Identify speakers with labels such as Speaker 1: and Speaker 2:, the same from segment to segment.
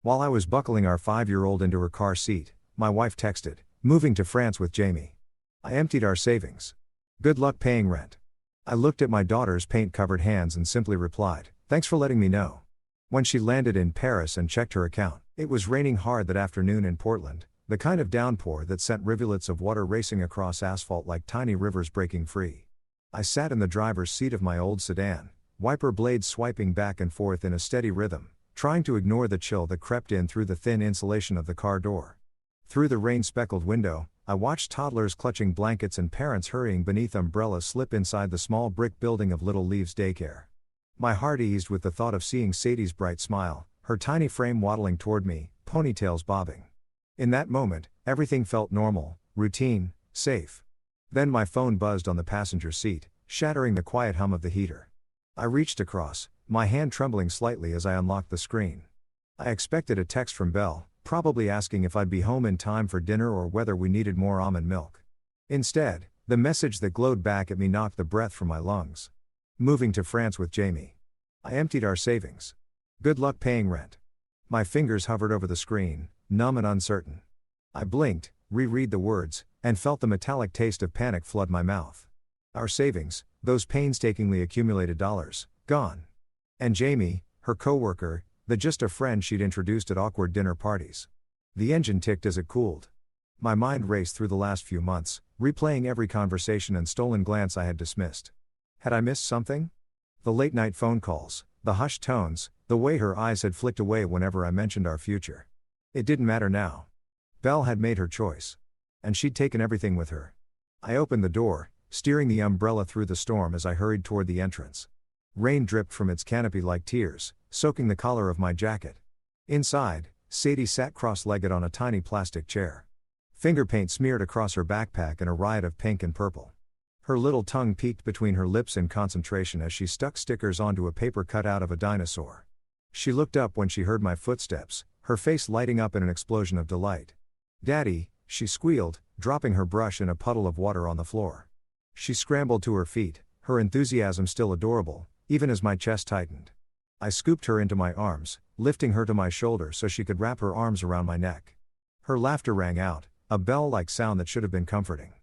Speaker 1: While I was buckling our 5-year-old into her car seat, my wife texted, "Moving to France with JAIME. I emptied our savings. Good luck paying rent." I looked at my daughter's paint-covered hands and simply replied, "Thanks for letting me know." When she landed in Paris and checked her account, it was raining hard that afternoon in Portland, the kind of downpour that sent rivulets of water racing across asphalt like tiny rivers breaking free. I sat in the driver's seat of my old sedan, wiper blades swiping back and forth in a steady rhythm, trying to ignore the chill that crept in through the thin insulation of the car door. Through the rain-speckled window, I watched toddlers clutching blankets and parents hurrying beneath umbrellas slip inside the small brick building of Little Leaves daycare. My heart eased with the thought of seeing Sadie's bright smile, her tiny frame waddling toward me, ponytails bobbing. In that moment, everything felt normal, routine, safe. Then my phone buzzed on the passenger seat, shattering the quiet hum of the heater. I reached across, my hand trembling slightly as I unlocked the screen. I expected a text from Belle, probably asking if I'd be home in time for dinner or whether we needed more almond milk. Instead, the message that glowed back at me knocked the breath from my lungs. "Moving to France with JAIME. I emptied our savings. Good luck paying rent." My fingers hovered over the screen, numb and uncertain. I blinked, reread the words, and felt the metallic taste of panic flood my mouth. Our savings, those painstakingly accumulated dollars, gone. And JAIME, her coworker, just a friend she'd introduced at awkward dinner parties. The engine ticked as it cooled. My mind raced through the last few months, replaying every conversation and stolen glance I had dismissed. Had I missed something? The late-night phone calls, the hushed tones, the way her eyes had flicked away whenever I mentioned our future. It didn't matter now. Belle had made her choice. And she'd taken everything with her. I opened the door, steering the umbrella through the storm as I hurried toward the entrance. Rain dripped from its canopy like tears, soaking the collar of my jacket. Inside, Sadie sat cross-legged on a tiny plastic chair. Finger paint smeared across her backpack in a riot of pink and purple. Her little tongue peeked between her lips in concentration as she stuck stickers onto a paper cutout of a dinosaur. She looked up when she heard my footsteps, her face lighting up in an explosion of delight. "Daddy," she squealed, dropping her brush in a puddle of water on the floor. She scrambled to her feet, her enthusiasm still adorable, even as my chest tightened. I scooped her into my arms, lifting her to my shoulder so she could wrap her arms around my neck. Her laughter rang out, a bell-like sound that should have been comforting.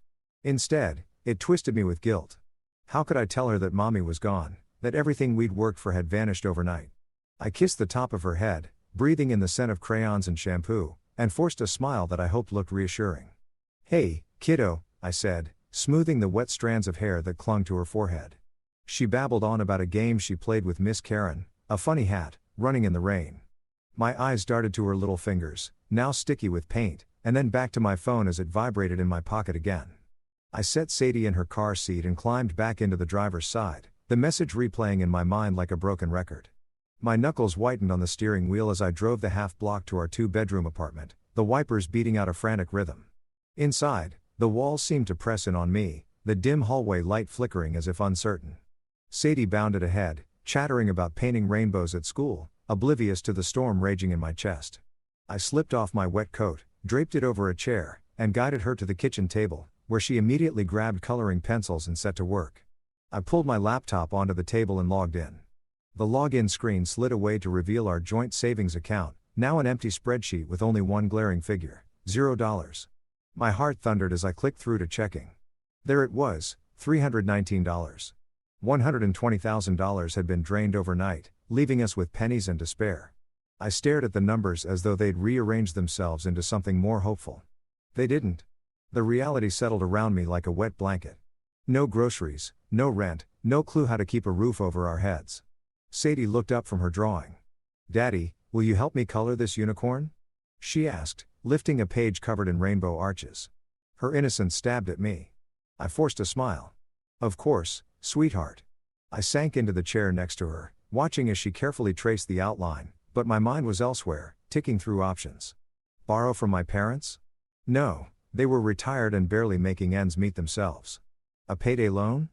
Speaker 1: Instead, it twisted me with guilt. How could I tell her that Mommy was gone, that everything we'd worked for had vanished overnight? I kissed the top of her head, breathing in the scent of crayons and shampoo, and forced a smile that I hoped looked reassuring. "Hey, kiddo," I said, smoothing the wet strands of hair that clung to her forehead. She babbled on about a game she played with Miss Karen, a funny hat, running in the rain. My eyes darted to her little fingers, now sticky with paint, and then back to my phone as it vibrated in my pocket again. I set Sadie in her car seat and climbed back into the driver's side, the message replaying in my mind like a broken record. My knuckles whitened on the steering wheel as I drove the half-block to our 2-bedroom apartment, the wipers beating out a frantic rhythm. Inside, the walls seemed to press in on me, the dim hallway light flickering as if uncertain. Sadie bounded ahead, chattering about painting rainbows at school, oblivious to the storm raging in my chest. I slipped off my wet coat, draped it over a chair, and guided her to the kitchen table, where she immediately grabbed coloring pencils and set to work. I pulled my laptop onto the table and logged in. The login screen slid away to reveal our joint savings account, now an empty spreadsheet with only one glaring figure, $0. My heart thundered as I clicked through to checking. There it was, $319. $120,000 had been drained overnight, leaving us with pennies and despair. I stared at the numbers as though they'd rearranged themselves into something more hopeful. They didn't. The reality settled around me like a wet blanket. No groceries, no rent, no clue how to keep a roof over our heads. Sadie looked up from her drawing. "Daddy, will you help me color this unicorn?" she asked, lifting a page covered in rainbow arches. Her innocence stabbed at me. I forced a smile. "Of course, sweetheart." I sank into the chair next to her, watching as she carefully traced the outline, but my mind was elsewhere, ticking through options. Borrow from my parents? No, they were retired and barely making ends meet themselves. A payday loan?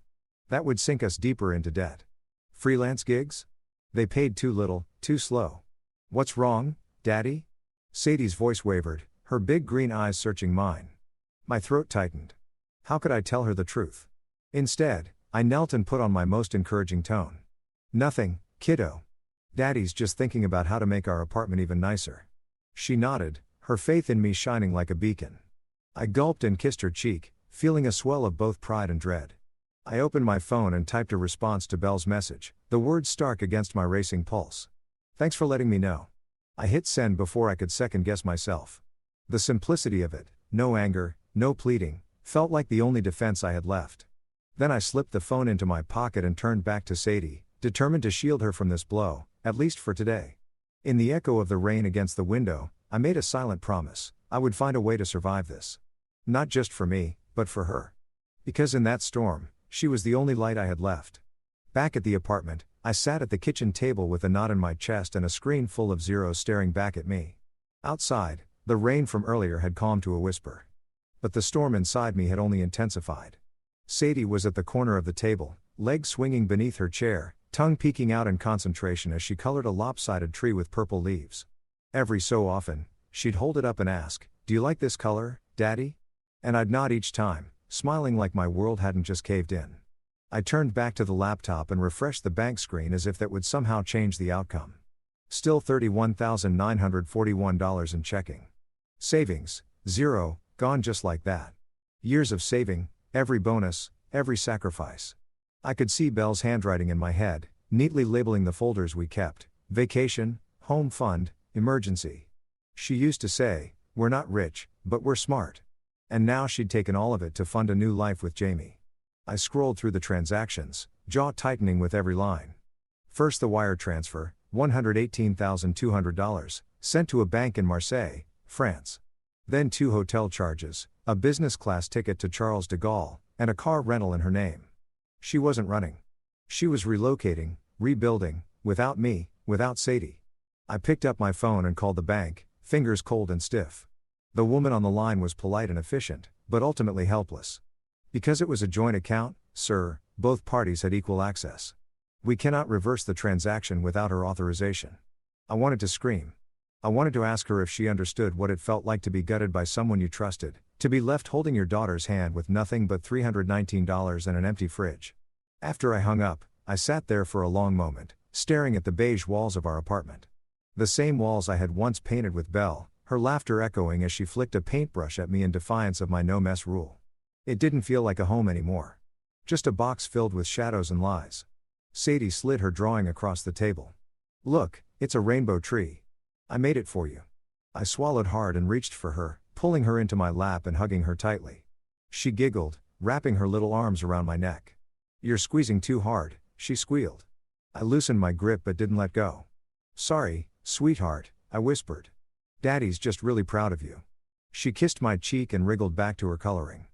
Speaker 1: That would sink us deeper into debt. Freelance gigs? They paid too little, too slow. What's wrong, Daddy? Sadie's voice wavered, her big green eyes searching mine. My throat tightened. How could I tell her the truth? Instead, I knelt and put on my most encouraging tone. "Nothing, kiddo. Daddy's just thinking about how to make our apartment even nicer." She nodded, her faith in me shining like a beacon. I gulped and kissed her cheek, feeling a swell of both pride and dread. I opened my phone and typed a response to Belle's message, the words stark against my racing pulse. "Thanks for letting me know." I hit send before I could second-guess myself. The simplicity of it, no anger, no pleading, felt like the only defense I had left. Then I slipped the phone into my pocket and turned back to Sadie, determined to shield her from this blow, at least for today. In the echo of the rain against the window, I made a silent promise: I would find a way to survive this. Not just for me, but for her. Because in that storm, she was the only light I had left. Back at the apartment, I sat at the kitchen table with a knot in my chest and a screen full of zeros staring back at me. Outside, the rain from earlier had calmed to a whisper. But the storm inside me had only intensified. Sadie was at the corner of the table, legs swinging beneath her chair, tongue peeking out in concentration as she colored a lopsided tree with purple leaves. Every so often, she'd hold it up and ask, "Do you like this color, Daddy?" And I'd nod each time, smiling like my world hadn't just caved in. I turned back to the laptop and refreshed the bank screen as if that would somehow change the outcome. Still $31,941 in checking. Savings, zero, gone just like that. Years of saving, every bonus, every sacrifice. I could see Belle's handwriting in my head, neatly labeling the folders we kept: vacation, home fund, emergency. She used to say, "We're not rich, but we're smart." And now she'd taken all of it to fund a new life with JAIME. I scrolled through the transactions, jaw tightening with every line. First the wire transfer, $118,200, sent to a bank in Marseille, France. Then 2 hotel charges, a business class ticket to Charles de Gaulle, and a car rental in her name. She wasn't running. She was relocating, rebuilding, without me, without Sadie. I picked up my phone and called the bank, fingers cold and stiff. The woman on the line was polite and efficient, but ultimately helpless. "Because it was a joint account, sir, both parties had equal access. We cannot reverse the transaction without her authorization." I wanted to scream. I wanted to ask her if she understood what it felt like to be gutted by someone you trusted, to be left holding your daughter's hand with nothing but $319 and an empty fridge. After I hung up, I sat there for a long moment, staring at the beige walls of our apartment. The same walls I had once painted with Belle, her laughter echoing as she flicked a paintbrush at me in defiance of my no-mess rule. It didn't feel like a home anymore. Just a box filled with shadows and lies. Sadie slid her drawing across the table. "Look, it's a rainbow tree. I made it for you." I swallowed hard and reached for her, pulling her into my lap and hugging her tightly. She giggled, wrapping her little arms around my neck. "You're squeezing too hard," she squealed. I loosened my grip but didn't let go. "Sorry, sweetheart," I whispered. "Daddy's just really proud of you." She kissed my cheek and wriggled back to her coloring.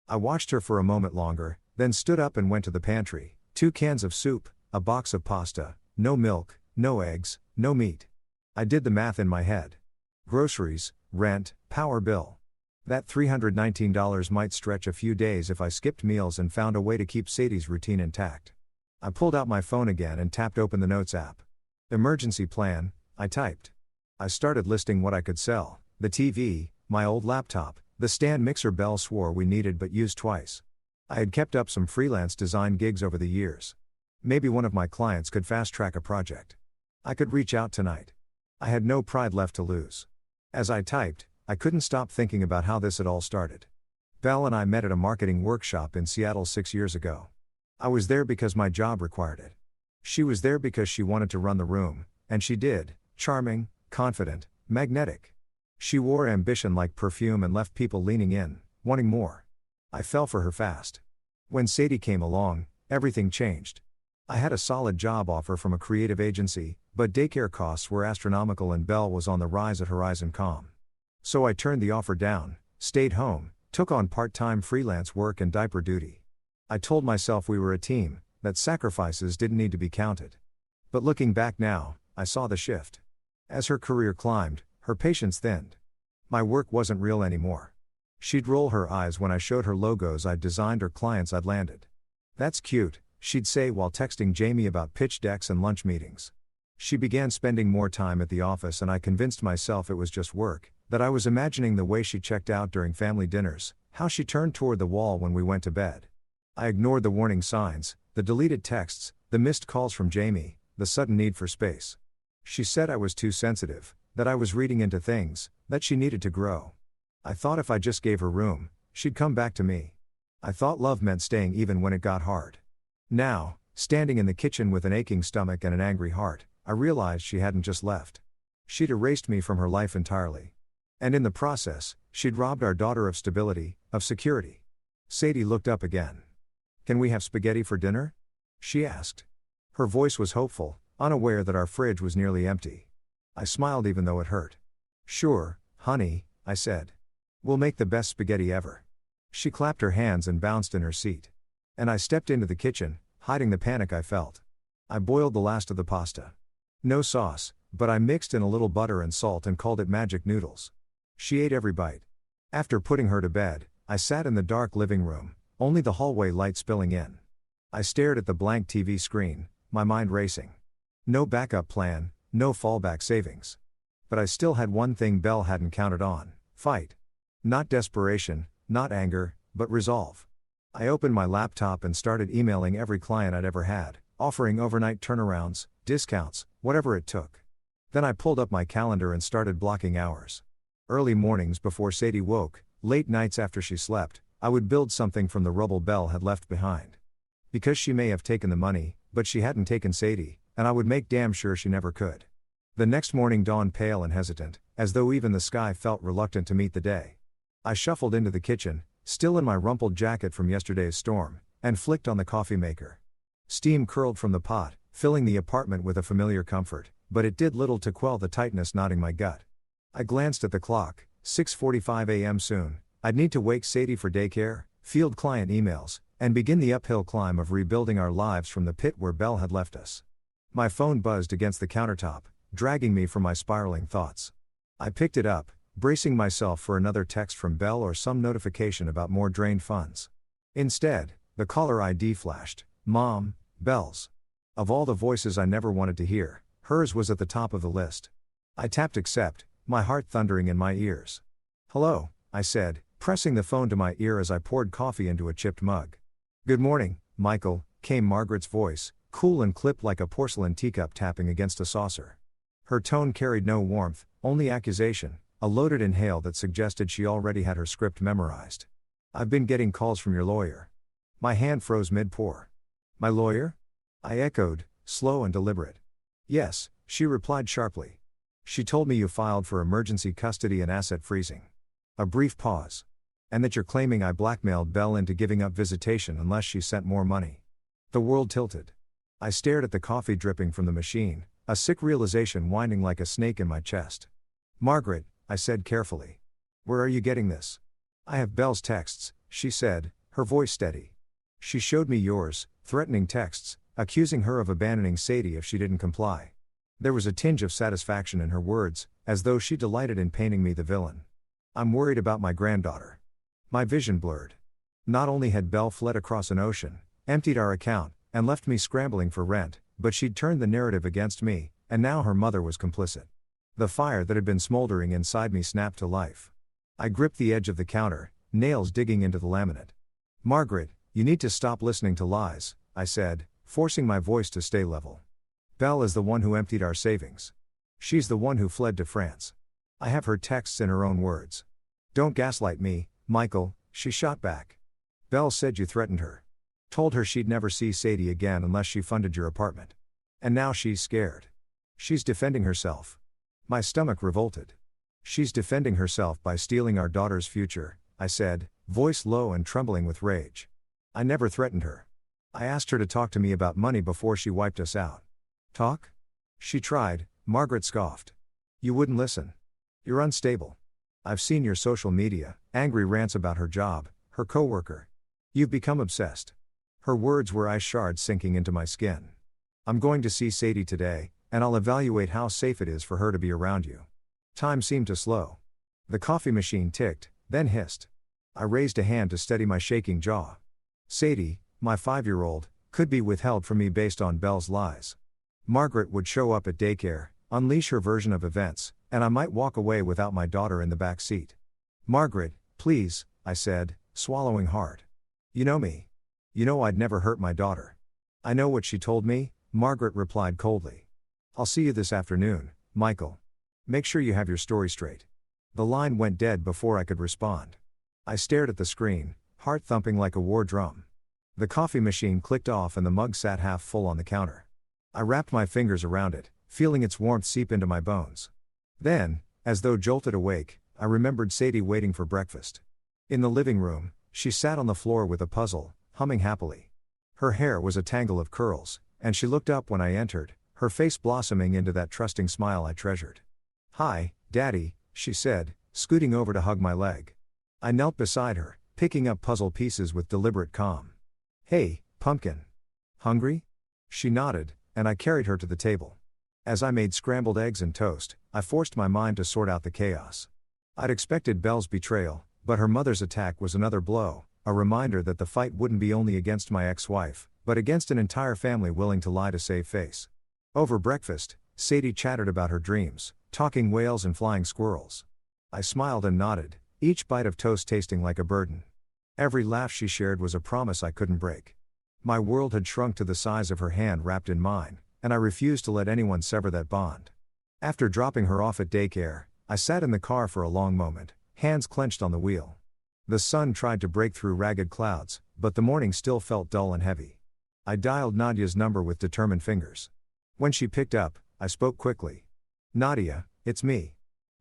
Speaker 1: I watched her for a moment longer, then stood up and went to the pantry. 2 cans of soup, a box of pasta, no milk, no eggs, no meat. I did the math in my head. Groceries, rent, power bill. That $319 might stretch a few days if I skipped meals and found a way to keep Sadie's routine intact. I pulled out my phone again and tapped open the Notes app. "Emergency plan," I typed. I started listing what I could sell: the TV, my old laptop, the stand mixer Belle swore we needed but used twice. I had kept up some freelance design gigs over the years. Maybe one of my clients could fast-track a project. I could reach out tonight. I had no pride left to lose. As I typed, I couldn't stop thinking about how this had all started. Belle and I met at a marketing workshop in Seattle 6 years ago. I was there because my job required it. She was there because she wanted to run the room, and she did, charming, confident, magnetic. She wore ambition like perfume and left people leaning in, wanting more. I fell for her fast. When Sadie came along, everything changed. I had a solid job offer from a creative agency, but daycare costs were astronomical and Belle was on the rise at Horizon Com. So I turned the offer down, stayed home, took on part-time freelance work and diaper duty. I told myself we were a team, that sacrifices didn't need to be counted. But looking back now, I saw the shift. As her career climbed, her patience thinned. My work wasn't real anymore. She'd roll her eyes when I showed her logos I'd designed or clients I'd landed. "That's cute," she'd say while texting JAIME about pitch decks and lunch meetings. She began spending more time at the office and I convinced myself it was just work, that I was imagining the way she checked out during family dinners, how she turned toward the wall when we went to bed. I ignored the warning signs, the deleted texts, the missed calls from JAIME, the sudden need for space. She said I was too sensitive, that I was reading into things, that she needed to grow. I thought if I just gave her room, she'd come back to me. I thought love meant staying even when it got hard. Now, standing in the kitchen with an aching stomach and an angry heart, I realized she hadn't just left. She'd erased me from her life entirely. And in the process, she'd robbed our daughter of stability, of security. Sadie looked up again. "Can we have spaghetti for dinner?" she asked. Her voice was hopeful, unaware that our fridge was nearly empty. I smiled even though it hurt. "Sure, honey," I said. "We'll make the best spaghetti ever." She clapped her hands and bounced in her seat. And I stepped into the kitchen, hiding the panic I felt. I boiled the last of the pasta. No sauce, but I mixed in a little butter and salt and called it magic noodles. She ate every bite. After putting her to bed, I sat in the dark living room, only the hallway light spilling in. I stared at the blank TV screen, my mind racing. No backup plan, no fallback savings. But I still had one thing Belle hadn't counted on: fight. Not desperation, not anger, but resolve. I opened my laptop and started emailing every client I'd ever had, offering overnight turnarounds, discounts, whatever it took. Then I pulled up my calendar and started blocking hours. Early mornings before Sadie woke, late nights after she slept, I would build something from the rubble Belle had left behind. Because she may have taken the money, but she hadn't taken Sadie, and I would make damn sure she never could. The next morning dawned pale and hesitant, as though even the sky felt reluctant to meet the day. I shuffled into the kitchen, still in my rumpled jacket from yesterday's storm, and flicked on the coffee maker. Steam curled from the pot, filling the apartment with a familiar comfort, but it did little to quell the tightness knotting my gut. I glanced at the clock, 6:45 a.m. soon. I'd need to wake Sadie for daycare, field client emails, and begin the uphill climb of rebuilding our lives from the pit where Belle had left us. My phone buzzed against the countertop, dragging me from my spiraling thoughts. I picked it up, bracing myself for another text from Belle or some notification about more drained funds. Instead, the caller ID flashed. Mom, Belle's. Of all the voices I never wanted to hear, hers was at the top of the list. I tapped accept, my heart thundering in my ears. "Hello," I said, pressing the phone to my ear as I poured coffee into a chipped mug. "Good morning, Michael," came Margaret's voice, cool and clipped like a porcelain teacup tapping against a saucer. Her tone carried no warmth, only accusation, a loaded inhale that suggested she already had her script memorized. "I've been getting calls from your lawyer." My hand froze mid-pour. "My lawyer?" I echoed, slow and deliberate. "Yes," she replied sharply. "She told me you filed for emergency custody and asset freezing." A brief pause. "And that you're claiming I blackmailed Belle into giving up visitation unless she sent more money." The world tilted. I stared at the coffee dripping from the machine, a sick realization winding like a snake in my chest. "Margaret," I said carefully. "Where are you getting this?" "I have Belle's texts," she said, her voice steady. "She showed me yours, threatening texts, accusing her of abandoning Sadie if she didn't comply." There was a tinge of satisfaction in her words, as though she delighted in painting me the villain. "I'm worried about my granddaughter." My vision blurred. Not only had Belle fled across an ocean, emptied our account, and left me scrambling for rent, but she'd turned the narrative against me, and now her mother was complicit. The fire that had been smoldering inside me snapped to life. I gripped the edge of the counter, nails digging into the laminate. "Margaret, you need to stop listening to lies," I said, forcing my voice to stay level. "Belle is the one who emptied our savings. She's the one who fled to France. I have her texts in her own words." "Don't gaslight me, Michael," she shot back. "Belle said you threatened her. Told her she'd never see Sadie again unless she funded your apartment. And now she's scared. She's defending herself." My stomach revolted. "She's defending herself by stealing our daughter's future," I said, voice low and trembling with rage. "I never threatened her. I asked her to talk to me about money before she wiped us out." "Talk?" "She tried," Margaret scoffed. "You wouldn't listen. You're unstable. I've seen your social media, angry rants about her job, her coworker. You've become obsessed." Her words were ice shards sinking into my skin. "I'm going to see Sadie today, and I'll evaluate how safe it is for her to be around you." Time seemed to slow. The coffee machine ticked, then hissed. I raised a hand to steady my shaking jaw. Sadie, my 5-year-old, could be withheld from me based on Belle's lies. Margaret would show up at daycare, unleash her version of events, and I might walk away without my daughter in the back seat. "Margaret, please," I said, swallowing hard. "You know me. You know I'd never hurt my daughter." "I know what she told me," Margaret replied coldly. "I'll see you this afternoon, Michael." Make sure you have your story straight. The line went dead before I could respond. I stared at the screen, heart thumping like a war drum. The coffee machine clicked off and the mug sat half full on the counter. I wrapped my fingers around it, feeling its warmth seep into my bones. Then, as though jolted awake, I remembered Sadie waiting for breakfast. In the living room, she sat on the floor with a puzzle, humming happily. Her hair was a tangle of curls, and she looked up when I entered, her face blossoming into that trusting smile I treasured. "Hi, Daddy," she said, scooting over to hug my leg. I knelt beside her, picking up puzzle pieces with deliberate calm. "Hey, pumpkin. Hungry?" She nodded, and I carried her to the table. As I made scrambled eggs and toast, I forced my mind to sort out the chaos. I'd expected Belle's betrayal, but her mother's attack was another blow, a reminder that the fight wouldn't be only against my ex-wife, but against an entire family willing to lie to save face. Over breakfast, Sadie chattered about her dreams, talking whales and flying squirrels. I smiled and nodded, each bite of toast tasting like a burden. Every laugh she shared was a promise I couldn't break. My world had shrunk to the size of her hand wrapped in mine, and I refused to let anyone sever that bond. After dropping her off at daycare, I sat in the car for a long moment, hands clenched on the wheel. The sun tried to break through ragged clouds, but the morning still felt dull and heavy. I dialed Nadia's number with determined fingers. When she picked up, I spoke quickly. "Nadia, it's me.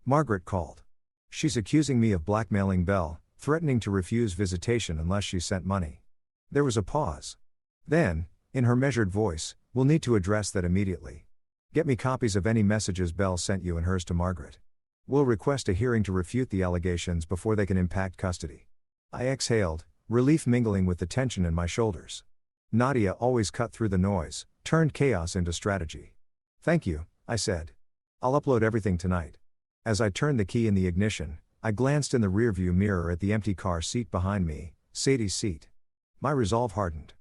Speaker 1: Margaret called. She's accusing me of blackmailing Belle, threatening to refuse visitation unless she sent money." There was a pause. Then, in her measured voice, "We'll need to address that immediately. Get me copies of any messages Belle sent you and hers to Margaret. We'll request a hearing to refute the allegations before they can impact custody." I exhaled, relief mingling with the tension in my shoulders. Nadia always cut through the noise, turned chaos into strategy. "Thank you," I said. "I'll upload everything tonight." As I turned the key in the ignition, I glanced in the rearview mirror at the empty car seat behind me, Sadie's seat. My resolve hardened.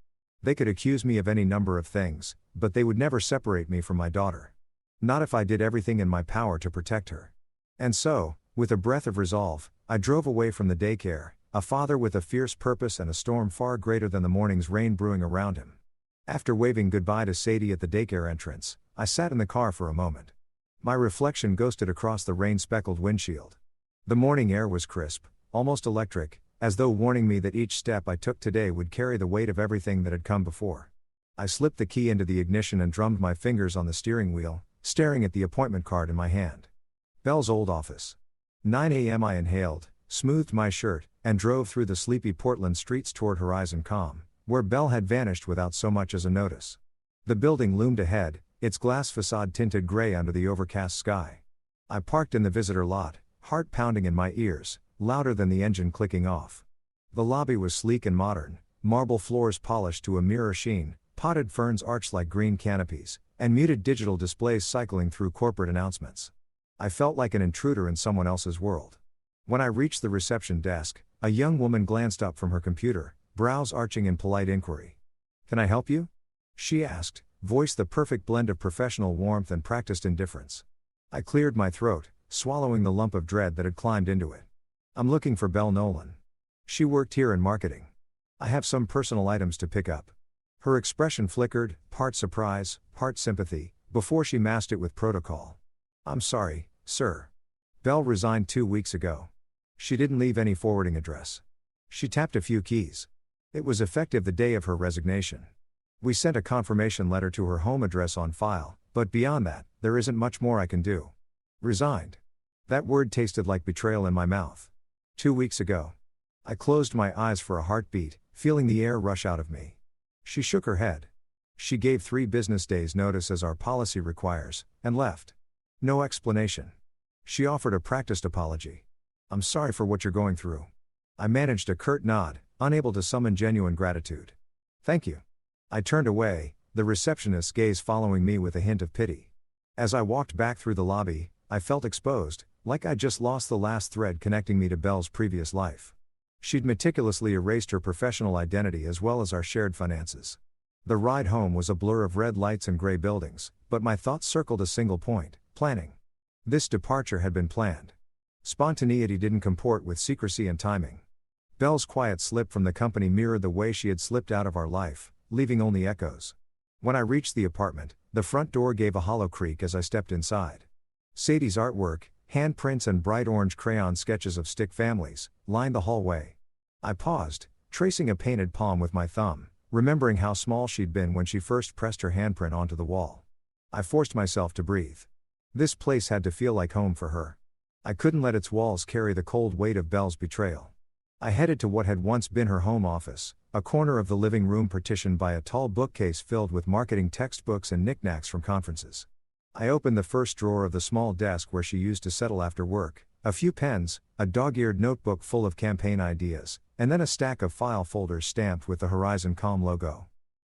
Speaker 1: They could accuse me of any number of things, but they would never separate me from my daughter. Not if I did everything in my power to protect her. And so, with a breath of resolve, I drove away from the daycare, a father with a fierce purpose and a storm far greater than the morning's rain brewing around him. After waving goodbye to Sadie at the daycare entrance, I sat in the car for a moment. My reflection ghosted across the rain-speckled windshield. The morning air was crisp, almost electric, as though warning me that each step I took today would carry the weight of everything that had come before. I slipped the key into the ignition and drummed my fingers on the steering wheel, staring at the appointment card in my hand. Belle's old office. 9 a.m. I inhaled, smoothed my shirt, and drove through the sleepy Portland streets toward Horizon Calm, where Belle had vanished without so much as a notice. The building loomed ahead, its glass facade tinted gray under the overcast sky. I parked in the visitor lot, heart pounding in my ears, louder than the engine clicking off. The lobby was sleek and modern, marble floors polished to a mirror sheen, potted ferns arched like green canopies, and muted digital displays cycling through corporate announcements. I felt like an intruder in someone else's world. When I reached the reception desk, a young woman glanced up from her computer, brows arching in polite inquiry. "Can I help you?" she asked, voice the perfect blend of professional warmth and practiced indifference. I cleared my throat, swallowing the lump of dread that had climbed into it. "I'm looking for Belle Nolan. She worked here in marketing. I have some personal items to pick up." Her expression flickered, part surprise, part sympathy, before she masked it with protocol. "I'm sorry, sir. Belle resigned 2 weeks ago. She didn't leave any forwarding address." She tapped a few keys. "It was effective the day of her resignation. We sent a confirmation letter to her home address on file, but beyond that, there isn't much more I can do." Resigned. That word tasted like betrayal in my mouth. 2 weeks ago. I closed my eyes for a heartbeat, feeling the air rush out of me. She shook her head. "She gave 3 business days notice as our policy requires, and left. No explanation. She offered a practiced apology. I'm sorry for what you're going through." I managed a curt nod, unable to summon genuine gratitude. "Thank you." I turned away, the receptionist's gaze following me with a hint of pity. As I walked back through the lobby, I felt exposed, like I'd just lost the last thread connecting me to Belle's previous life. She'd meticulously erased her professional identity as well as our shared finances. The ride home was a blur of red lights and gray buildings, but my thoughts circled a single point: planning. This departure had been planned. Spontaneity didn't comport with secrecy and timing. Belle's quiet slip from the company mirrored the way she had slipped out of our life, leaving only echoes. When I reached the apartment, the front door gave a hollow creak as I stepped inside. Sadie's artwork, handprints and bright orange crayon sketches of stick families, lined the hallway. I paused, tracing a painted palm with my thumb, remembering how small she'd been when she first pressed her handprint onto the wall. I forced myself to breathe. This place had to feel like home for her. I couldn't let its walls carry the cold weight of Belle's betrayal. I headed to what had once been her home office, a corner of the living room partitioned by a tall bookcase filled with marketing textbooks and knickknacks from conferences. I opened the first drawer of the small desk where she used to settle after work, a few pens, a dog-eared notebook full of campaign ideas, and then a stack of file folders stamped with the Horizon Com logo.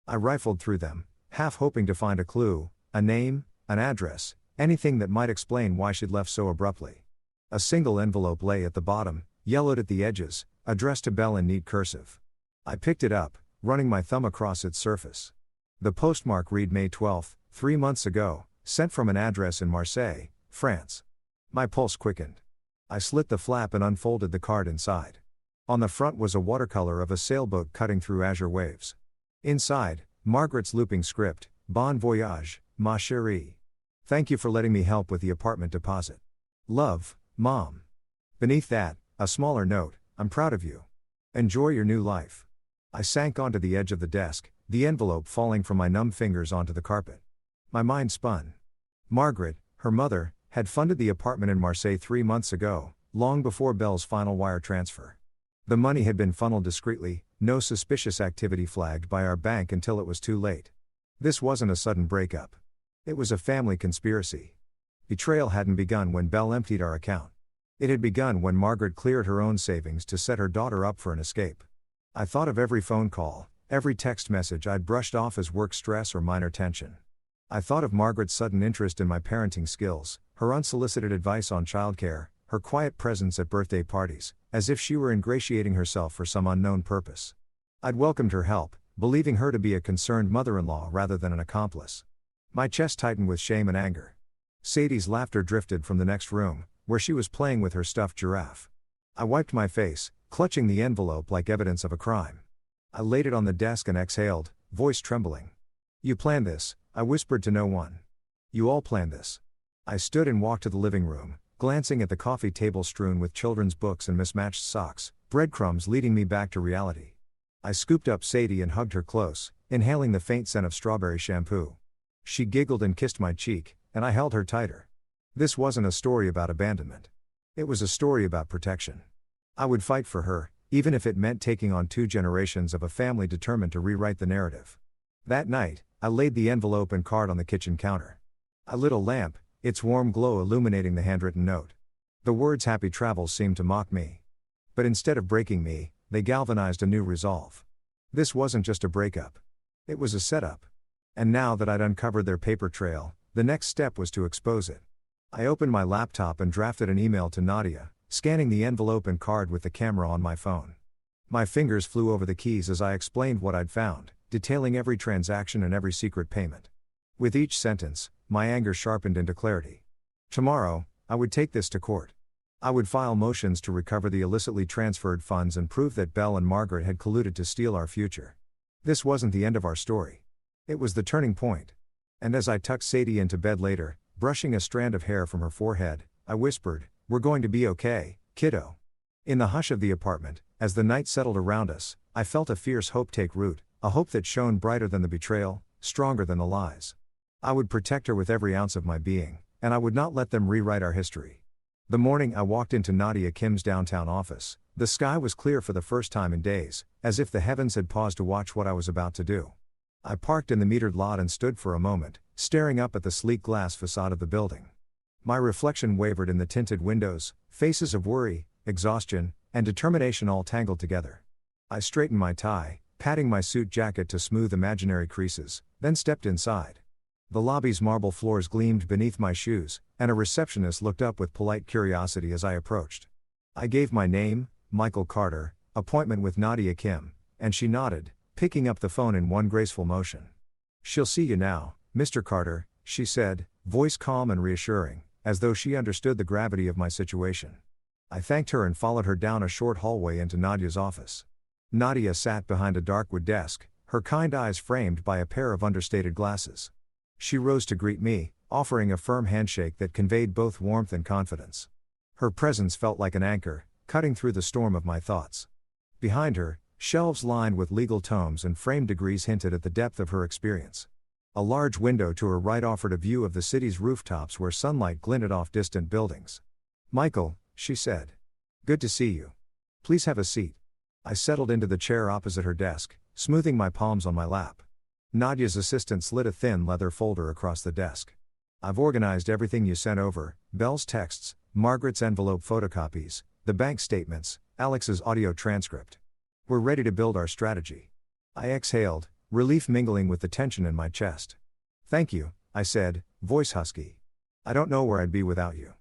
Speaker 1: I rifled through them, half hoping to find a clue, a name, an address, anything that might explain why she'd left so abruptly. A single envelope lay at the bottom, yellowed at the edges, addressed to Belle in neat cursive. I picked it up, running my thumb across its surface. The postmark read May 12, 3 months ago, sent from an address in Marseille, France. My pulse quickened. I slit the flap and unfolded the card inside. On the front was a watercolor of a sailboat cutting through azure waves. Inside, Margaret's looping script, Bon voyage, ma chérie. Thank you for letting me help with the apartment deposit. Love, Mom. Beneath that, a smaller note, I'm proud of you. Enjoy your new life. I sank onto the edge of the desk, the envelope falling from my numb fingers onto the carpet. My mind spun. Margaret, her mother, had funded the apartment in Marseille 3 months ago, long before Belle's final wire transfer. The money had been funneled discreetly, no suspicious activity flagged by our bank until it was too late. This wasn't a sudden breakup. It was a family conspiracy. Betrayal hadn't begun when Belle emptied our account. It had begun when Margaret cleared her own savings to set her daughter up for an escape. I thought of every phone call, every text message I'd brushed off as work stress or minor tension. I thought of Margaret's sudden interest in my parenting skills, her unsolicited advice on childcare, her quiet presence at birthday parties, as if she were ingratiating herself for some unknown purpose. I'd welcomed her help, believing her to be a concerned mother-in-law rather than an accomplice. My chest tightened with shame and anger. Sadie's laughter drifted from the next room, where she was playing with her stuffed giraffe. I wiped my face, clutching the envelope like evidence of a crime. I laid it on the desk and exhaled, voice trembling. You planned this, I whispered to no one. You all planned this. I stood and walked to the living room, glancing at the coffee table strewn with children's books and mismatched socks, breadcrumbs leading me back to reality. I scooped up Sadie and hugged her close, inhaling the faint scent of strawberry shampoo. She giggled and kissed my cheek, and I held her tighter. This wasn't a story about abandonment. It was a story about protection. I would fight for her, even if it meant taking on 2 generations of a family determined to rewrite the narrative. That night, I laid the envelope and card on the kitchen counter. I lit a lamp, its warm glow illuminating the handwritten note. The words happy travels seemed to mock me. But instead of breaking me, they galvanized a new resolve. This wasn't just a breakup. It was a setup. And now that I'd uncovered their paper trail, the next step was to expose it. I opened my laptop and drafted an email to Nadia, scanning the envelope and card with the camera on my phone. My fingers flew over the keys as I explained what I'd found, detailing every transaction and every secret payment. With each sentence, my anger sharpened into clarity. Tomorrow, I would take this to court. I would file motions to recover the illicitly transferred funds and prove that Belle and Margaret had colluded to steal our future. This wasn't the end of our story. It was the turning point. And as I tucked Sadie into bed later, brushing a strand of hair from her forehead, I whispered, "We're going to be okay, kiddo." In the hush of the apartment, as the night settled around us, I felt a fierce hope take root, a hope that shone brighter than the betrayal, stronger than the lies. I would protect her with every ounce of my being, and I would not let them rewrite our history. The morning I walked into Nadia Kim's downtown office, the sky was clear for the first time in days, as if the heavens had paused to watch what I was about to do. I parked in the metered lot and stood for a moment, staring up at the sleek glass facade of the building. My reflection wavered in the tinted windows, faces of worry, exhaustion, and determination all tangled together. I straightened my tie, patting my suit jacket to smooth imaginary creases, then stepped inside. The lobby's marble floors gleamed beneath my shoes, and a receptionist looked up with polite curiosity as I approached. I gave my name, Michael Carter, appointment with Nadia Kim, and she nodded, picking up the phone in one graceful motion. "She'll see you now, Mr. Carter," she said, voice calm and reassuring, as though she understood the gravity of my situation. I thanked her and followed her down a short hallway into Nadia's office. Nadia sat behind a dark wood desk, her kind eyes framed by a pair of understated glasses. She rose to greet me, offering a firm handshake that conveyed both warmth and confidence. Her presence felt like an anchor, cutting through the storm of my thoughts. Behind her, shelves lined with legal tomes and framed degrees hinted at the depth of her experience. A large window to her right offered a view of the city's rooftops where sunlight glinted off distant buildings. "Michael," she said. "Good to see you. Please have a seat." I settled into the chair opposite her desk, smoothing my palms on my lap. Nadia's assistant slid a thin leather folder across the desk. "I've organized everything you sent over, Belle's texts, Margaret's envelope photocopies, the bank statements, Alex's audio transcript. We're ready to build our strategy." I exhaled, relief mingling with the tension in my chest. "Thank you," I said, voice husky. "I don't know where I'd be without you."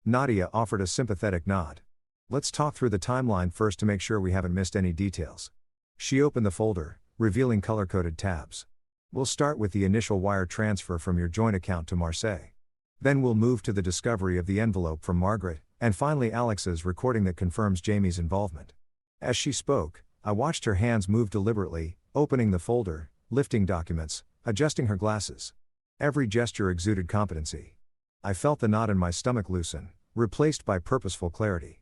Speaker 1: Nadia offered a sympathetic nod. "Let's talk through the timeline first to make sure we haven't missed any details." She opened the folder, revealing color-coded tabs. "We'll start with the initial wire transfer from your joint account to Marseille. Then we'll move to the discovery of the envelope from Margaret, and finally Alex's recording that confirms Jaime's involvement." As she spoke, I watched her hands move deliberately, opening the folder, lifting documents, adjusting her glasses. Every gesture exuded competency. I felt the knot in my stomach loosen, replaced by purposeful clarity.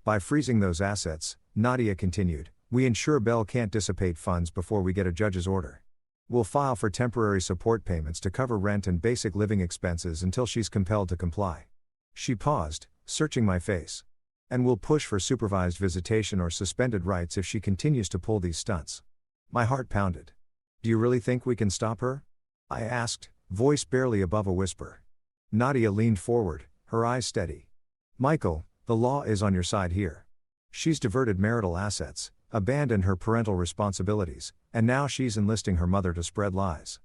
Speaker 1: "By freezing those assets," Nadia continued, "we ensure Belle can't dissipate funds before we get a judge's order. We'll file for temporary support payments to cover rent and basic living expenses until she's compelled to comply." She paused, searching my face. "And we'll push for supervised visitation or suspended rights if she continues to pull these stunts." My heart pounded. "Do you really think we can stop her?" I asked, voice barely above a whisper. Nadia leaned forward, her eyes steady. "Michael, the law is on your side here. She's diverted marital assets, abandoned her parental responsibilities, and now she's enlisting her mother to spread lies.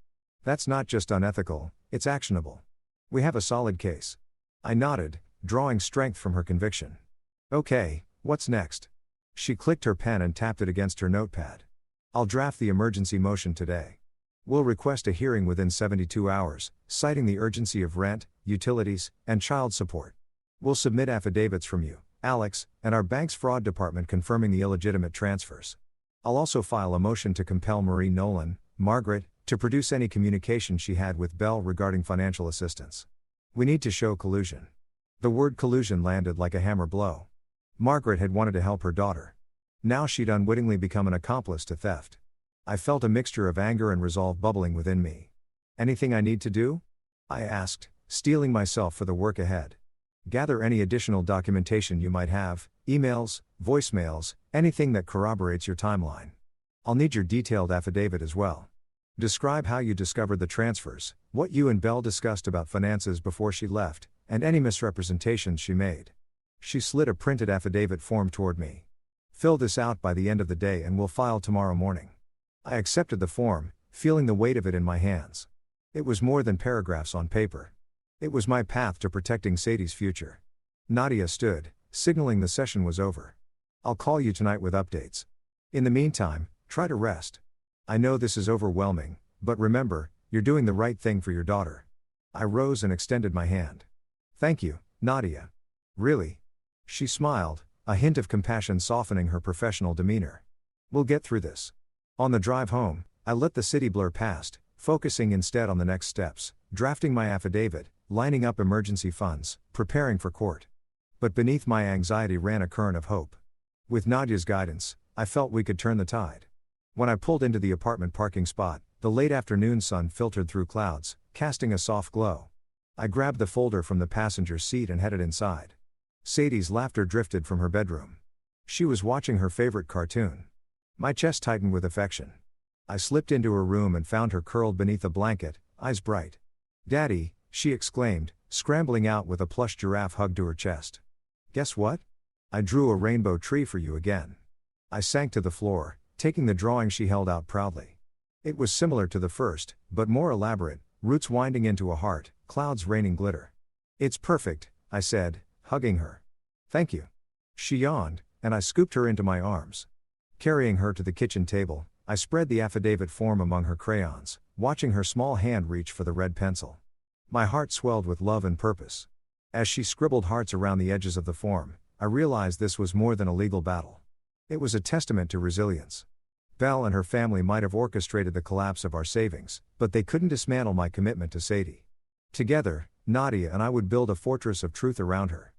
Speaker 1: That's not just unethical, it's actionable. We have a solid case." I nodded, drawing strength from her conviction. "Okay, what's next?" She clicked her pen and tapped it against her notepad. "I'll draft the emergency motion today. We'll request a hearing within 72 hours, citing the urgency of rent, utilities, and child support. We'll submit affidavits from you, Alex, and our bank's fraud department confirming the illegitimate transfers. I'll also file a motion to compel Marie Nolan, Margaret, to produce any communication she had with Belle regarding financial assistance. We need to show collusion." The word collusion landed like a hammer blow. Margaret had wanted to help her daughter. Now she'd unwittingly become an accomplice to theft. I felt a mixture of anger and resolve bubbling within me. "Anything I need to do?" I asked, steeling myself for the work ahead. "Gather any additional documentation you might have, emails, voicemails, anything that corroborates your timeline. I'll need your detailed affidavit as well. Describe how you discovered the transfers, what you and Belle discussed about finances before she left, and any misrepresentations she made." She slid a printed affidavit form toward me. "Fill this out by the end of the day and we'll file tomorrow morning." I accepted the form, feeling the weight of it in my hands. It was more than paragraphs on paper. It was my path to protecting Sadie's future. Nadia stood, signaling the session was over. "I'll call you tonight with updates. In the meantime, try to rest. I know this is overwhelming, but remember, you're doing the right thing for your daughter." I rose and extended my hand. "Thank you, Nadia." "Really?" She smiled, a hint of compassion softening her professional demeanor. "We'll get through this." On the drive home, I let the city blur past, focusing instead on the next steps, drafting my affidavit, lining up emergency funds, preparing for court. But beneath my anxiety ran a current of hope. With Nadia's guidance, I felt we could turn the tide. When I pulled into the apartment parking spot, the late afternoon sun filtered through clouds, casting a soft glow. I grabbed the folder from the passenger seat and headed inside. Sadie's laughter drifted from her bedroom. She was watching her favorite cartoon. My chest tightened with affection. I slipped into her room and found her curled beneath a blanket, eyes bright. "Daddy," she exclaimed, scrambling out with a plush giraffe hugged to her chest. "Guess what? I drew a rainbow tree for you again." I sank to the floor, taking the drawing she held out proudly. It was similar to the first, but more elaborate, roots winding into a heart, clouds raining glitter. "It's perfect," I said, hugging her. "Thank you." She yawned, and I scooped her into my arms. Carrying her to the kitchen table, I spread the affidavit form among her crayons, watching her small hand reach for the red pencil. My heart swelled with love and purpose. As she scribbled hearts around the edges of the form, I realized this was more than a legal battle. It was a testament to resilience. Belle and her family might have orchestrated the collapse of our savings, but they couldn't dismantle my commitment to Sadie. Together, Nadia and I would build a fortress of truth around her.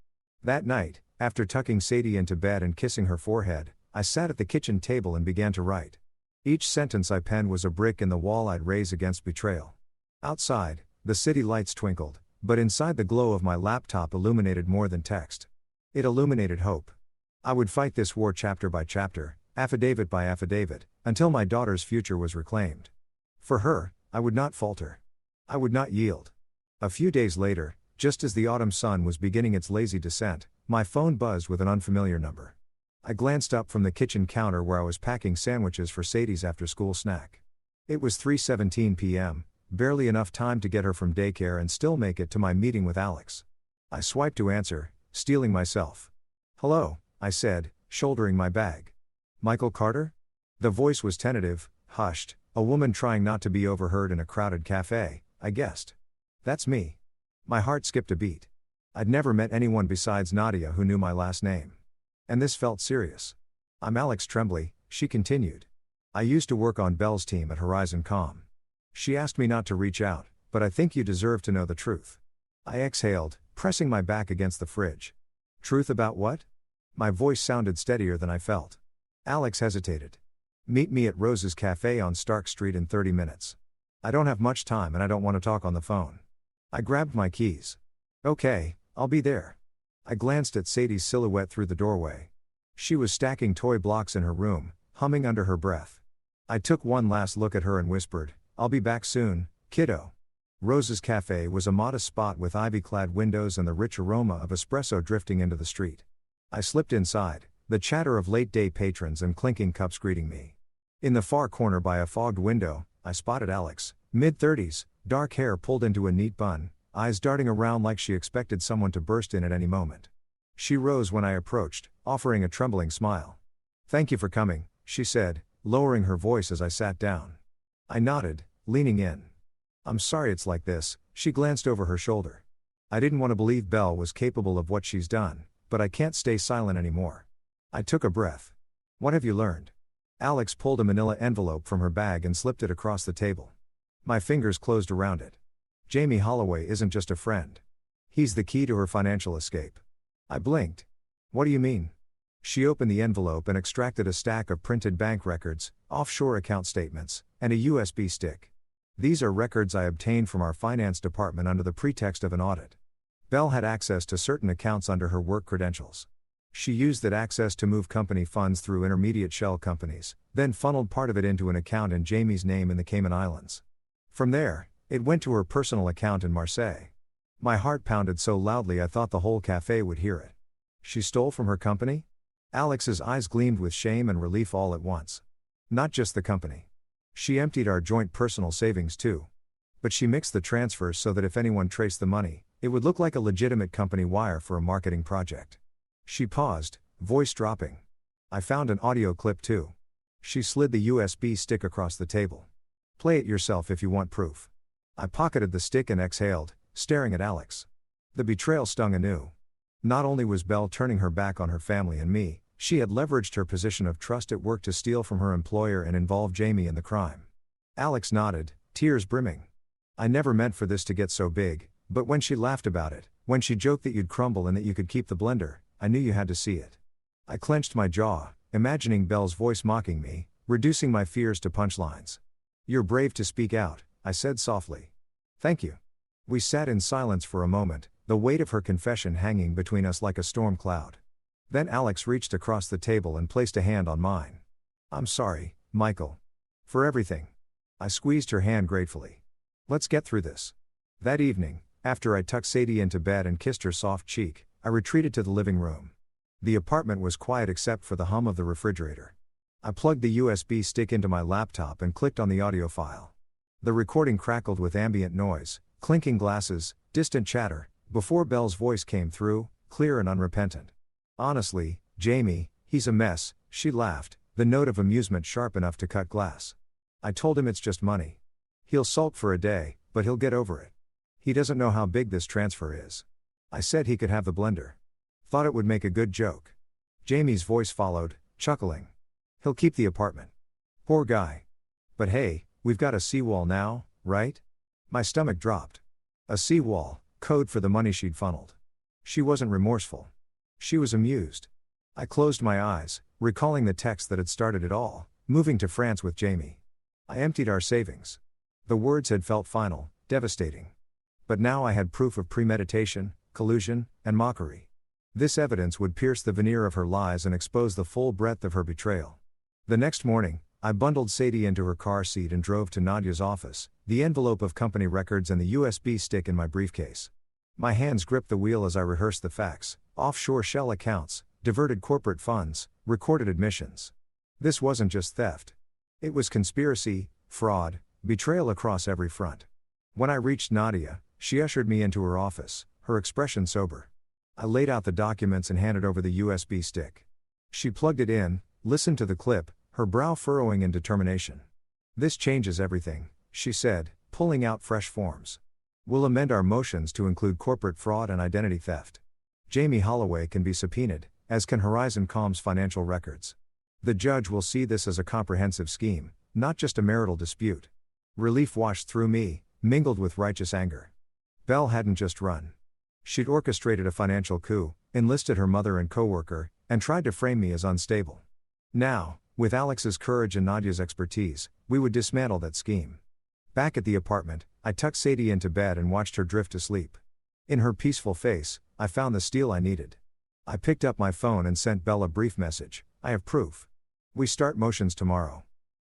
Speaker 1: That night, after tucking Sadie into bed and kissing her forehead, I sat at the kitchen table and began to write. Each sentence I penned was a brick in the wall I'd raise against betrayal. Outside, the city lights twinkled, but inside the glow of my laptop illuminated more than text. It illuminated hope. I would fight this war chapter by chapter, affidavit by affidavit, until my daughter's future was reclaimed. For her, I would not falter. I would not yield. A few days later, just as the autumn sun was beginning its lazy descent, my phone buzzed with an unfamiliar number. I glanced up from the kitchen counter where I was packing sandwiches for Sadie's after-school snack. It was 3:17 p.m., barely enough time to get her from daycare and still make it to my meeting with Alex. I swiped to answer, steeling myself. "Hello," I said, shouldering my bag. "Michael Carter?" The voice was tentative, hushed, a woman trying not to be overheard in a crowded cafe, I guessed. "That's me." My heart skipped a beat. I'd never met anyone besides Nadia who knew my last name. And this felt serious. "I'm Alex Tremblay," she continued. "I used to work on Belle's team at Horizon Com. She asked me not to reach out, but I think you deserve to know the truth." I exhaled, pressing my back against the fridge. "Truth about what?" My voice sounded steadier than I felt. Alex hesitated. "Meet me at Rose's Cafe on Stark Street in 30 minutes. I don't have much time and I don't want to talk on the phone." I grabbed my keys. "Okay, I'll be there." I glanced at Sadie's silhouette through the doorway. She was stacking toy blocks in her room, humming under her breath. I took one last look at her and whispered, "I'll be back soon, kiddo." Rose's Cafe was a modest spot with ivy-clad windows and the rich aroma of espresso drifting into the street. I slipped inside, the chatter of late-day patrons and clinking cups greeting me. In the far corner by a fogged window, I spotted Alex, mid-30s, dark hair pulled into a neat bun, eyes darting around like she expected someone to burst in at any moment. She rose when I approached, offering a trembling smile. "Thank you for coming," she said, lowering her voice as I sat down. I nodded, leaning in. "I'm sorry it's like this," she glanced over her shoulder. "I didn't want to believe Belle was capable of what she's done, but I can't stay silent anymore." I took a breath. "What have you learned?" Alex pulled a manila envelope from her bag and slipped it across the table. My fingers closed around it. "JAIME Holloway isn't just a friend. He's the key to her financial escape." I blinked. "What do you mean?" She opened the envelope and extracted a stack of printed bank records, offshore account statements, and a USB stick. "These are records I obtained from our finance department under the pretext of an audit." Belle had access to certain accounts under her work credentials. She used that access to move company funds through intermediate shell companies, then funneled part of it into an account in JAIME's name in the Cayman Islands. From there, it went to her personal account in Marseille. My heart pounded so loudly I thought the whole cafe would hear it. She stole from her company? Alex's eyes gleamed with shame and relief all at once. Not just the company. She emptied our joint personal savings too. But she mixed the transfers so that if anyone traced the money, it would look like a legitimate company wire for a marketing project. She paused, voice dropping. "I found an audio clip too." She slid the USB stick across the table. "Play it yourself if you want proof." I pocketed the stick and exhaled, staring at Alex. The betrayal stung anew. Not only was Belle turning her back on her family and me, she had leveraged her position of trust at work to steal from her employer and involve JAIME in the crime. Alex nodded, tears brimming. "I never meant for this to get so big, but when she laughed about it, when she joked that you'd crumble and that you could keep the blender, I knew you had to see it." I clenched my jaw, imagining Belle's voice mocking me, reducing my fears to punchlines. "You're brave to speak out," I said softly. "Thank you." We sat in silence for a moment, the weight of her confession hanging between us like a storm cloud. Then Alex reached across the table and placed a hand on mine. "I'm sorry, Michael. For everything." I squeezed her hand gratefully. "Let's get through this." That evening, after I tucked Sadie into bed and kissed her soft cheek, I retreated to the living room. The apartment was quiet except for the hum of the refrigerator. I plugged the USB stick into my laptop and clicked on the audio file. The recording crackled with ambient noise, clinking glasses, distant chatter, before Belle's voice came through, clear and unrepentant. "Honestly, JAIME, he's a mess," she laughed, the note of amusement sharp enough to cut glass. "I told him it's just money. He'll sulk for a day, but he'll get over it. He doesn't know how big this transfer is. I said he could have the blender. Thought it would make a good joke." JAIME's voice followed, chuckling. "He'll keep the apartment. Poor guy. But hey, we've got a seawall now, right?" My stomach dropped. A seawall, code for the money she'd funneled. She wasn't remorseful. She was amused. I closed my eyes, recalling the text that had started it all, moving to France with JAIME. I emptied our savings. The words had felt final, devastating. But now I had proof of premeditation, collusion, and mockery. This evidence would pierce the veneer of her lies and expose the full breadth of her betrayal. The next morning, I bundled Sadie into her car seat and drove to Nadia's office, the envelope of company records and the USB stick in my briefcase. My hands gripped the wheel as I rehearsed the facts: offshore shell accounts, diverted corporate funds, recorded admissions. This wasn't just theft. It was conspiracy, fraud, betrayal across every front. When I reached Nadia, she ushered me into her office, her expression sober. I laid out the documents and handed over the USB stick. She plugged it in, listened to the clip, her brow furrowing in determination. "This changes everything," she said, pulling out fresh forms. "We'll amend our motions to include corporate fraud and identity theft. JAIME Holloway can be subpoenaed, as can Horizon Comm's financial records. The judge will see this as a comprehensive scheme, not just a marital dispute." Relief washed through me, mingled with righteous anger. Belle hadn't just run. She'd orchestrated a financial coup, enlisted her mother and coworker, and tried to frame me as unstable. Now, with Alex's courage and Nadia's expertise, we would dismantle that scheme. Back at the apartment, I tucked Sadie into bed and watched her drift to sleep. In her peaceful face, I found the steel I needed. I picked up my phone and sent Belle a brief message: "I have proof. We start motions tomorrow."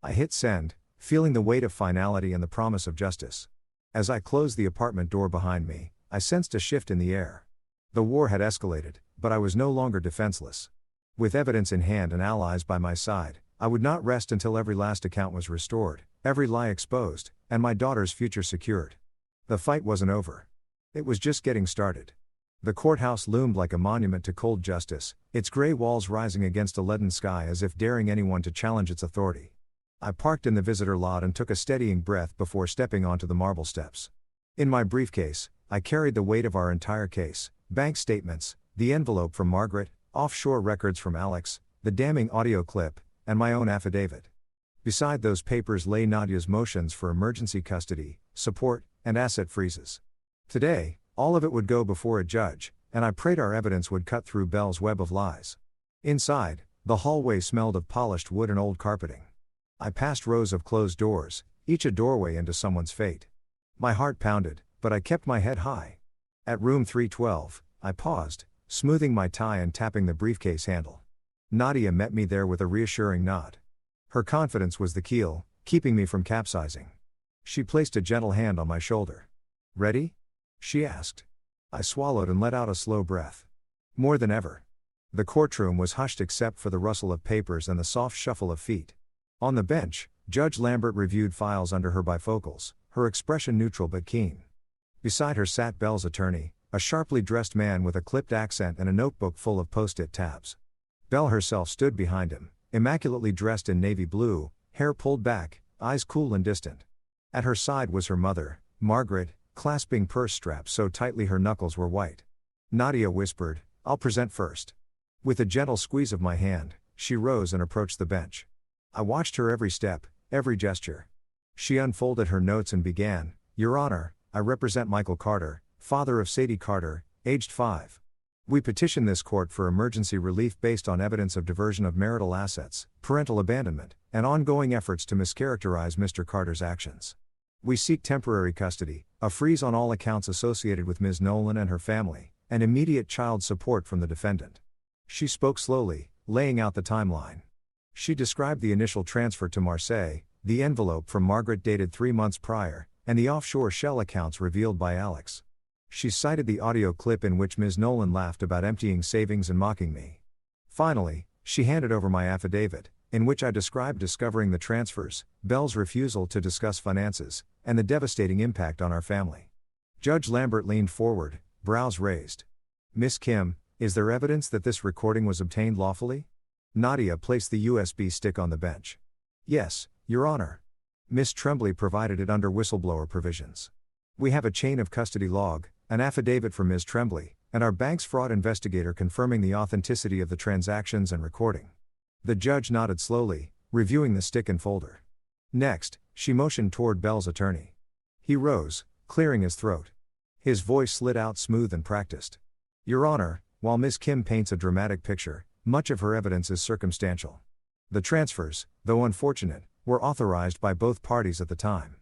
Speaker 1: I hit send, feeling the weight of finality and the promise of justice. As I closed the apartment door behind me, I sensed a shift in the air. The war had escalated, but I was no longer defenseless. With evidence in hand and allies by my side, I would not rest until every last account was restored, every lie exposed, and my daughter's future secured. The fight wasn't over. It was just getting started. The courthouse loomed like a monument to cold justice, its gray walls rising against a leaden sky as if daring anyone to challenge its authority. I parked in the visitor lot and took a steadying breath before stepping onto the marble steps. In my briefcase, I carried the weight of our entire case: bank statements, the envelope from Margaret, offshore records from Alex, the damning audio clip, and my own affidavit. Beside those papers lay Nadia's motions for emergency custody, support, and asset freezes. Today, all of it would go before a judge, and I prayed our evidence would cut through Belle's web of lies. Inside, the hallway smelled of polished wood and old carpeting. I passed rows of closed doors, each a doorway into someone's fate. My heart pounded, but I kept my head high. At room 312, I paused, smoothing my tie and tapping the briefcase handle. Nadia met me there with a reassuring nod. Her confidence was the keel, keeping me from capsizing. She placed a gentle hand on my shoulder. "Ready?" she asked. I swallowed and let out a slow breath. More than ever. The courtroom was hushed except for the rustle of papers and the soft shuffle of feet. On the bench, Judge Lambert reviewed files under her bifocals, her expression neutral but keen. Beside her sat Belle's attorney, a sharply dressed man with a clipped accent and a notebook full of post-it tabs. Belle herself stood behind him, immaculately dressed in navy blue, hair pulled back, eyes cool and distant. At her side was her mother, Margaret, clasping purse straps so tightly her knuckles were white. Nadia whispered, "I'll present first." With a gentle squeeze of my hand, she rose and approached the bench. I watched her every step, every gesture. She unfolded her notes and began, "Your Honor, I represent Michael Carter, father of Sadie Carter, aged 5. We petition this court for emergency relief based on evidence of diversion of marital assets, parental abandonment, and ongoing efforts to mischaracterize Mr. Carter's actions. We seek temporary custody, a freeze on all accounts associated with Ms. Nolan and her family, and immediate child support from the defendant." She spoke slowly, laying out the timeline. She described the initial transfer to Marseille, the envelope from Margaret dated 3 months prior, and the offshore shell accounts revealed by Alex. She cited the audio clip in which Ms. Nolan laughed about emptying savings and mocking me. Finally, she handed over my affidavit, in which I described discovering the transfers, Belle's refusal to discuss finances, and the devastating impact on our family. Judge Lambert leaned forward, brows raised. "Miss Kim, is there evidence that this recording was obtained lawfully?" Nadia placed the USB stick on the bench. "Yes, Your Honor. Miss Tremblay provided it under whistleblower provisions. We have a chain of custody log, an affidavit from Ms. Tremblay, and our bank's fraud investigator confirming the authenticity of the transactions and recording." The judge nodded slowly, reviewing the stick and folder. Next, she motioned toward Belle's attorney. He rose, clearing his throat. His voice slid out smooth and practiced. Your Honor, while Ms. Kim paints a dramatic picture, much of her evidence is circumstantial. The transfers, though unfortunate, were authorized by both parties at the time.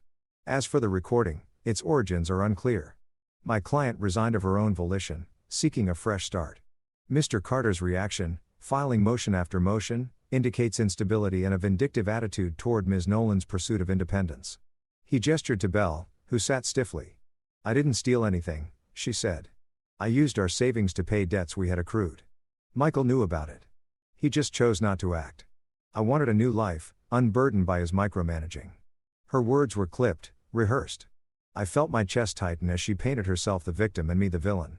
Speaker 1: As for the recording, its origins are unclear. My client resigned of her own volition, seeking a fresh start. Mr. Carter's reaction, filing motion after motion, indicates instability and a vindictive attitude toward Ms. Nolan's pursuit of independence. He gestured to Belle, who sat stiffly. I didn't steal anything, she said. I used our savings to pay debts we had accrued. Michael knew about it. He just chose not to act. I wanted a new life, unburdened by his micromanaging. Her words were clipped, rehearsed. I felt my chest tighten as she painted herself the victim and me the villain.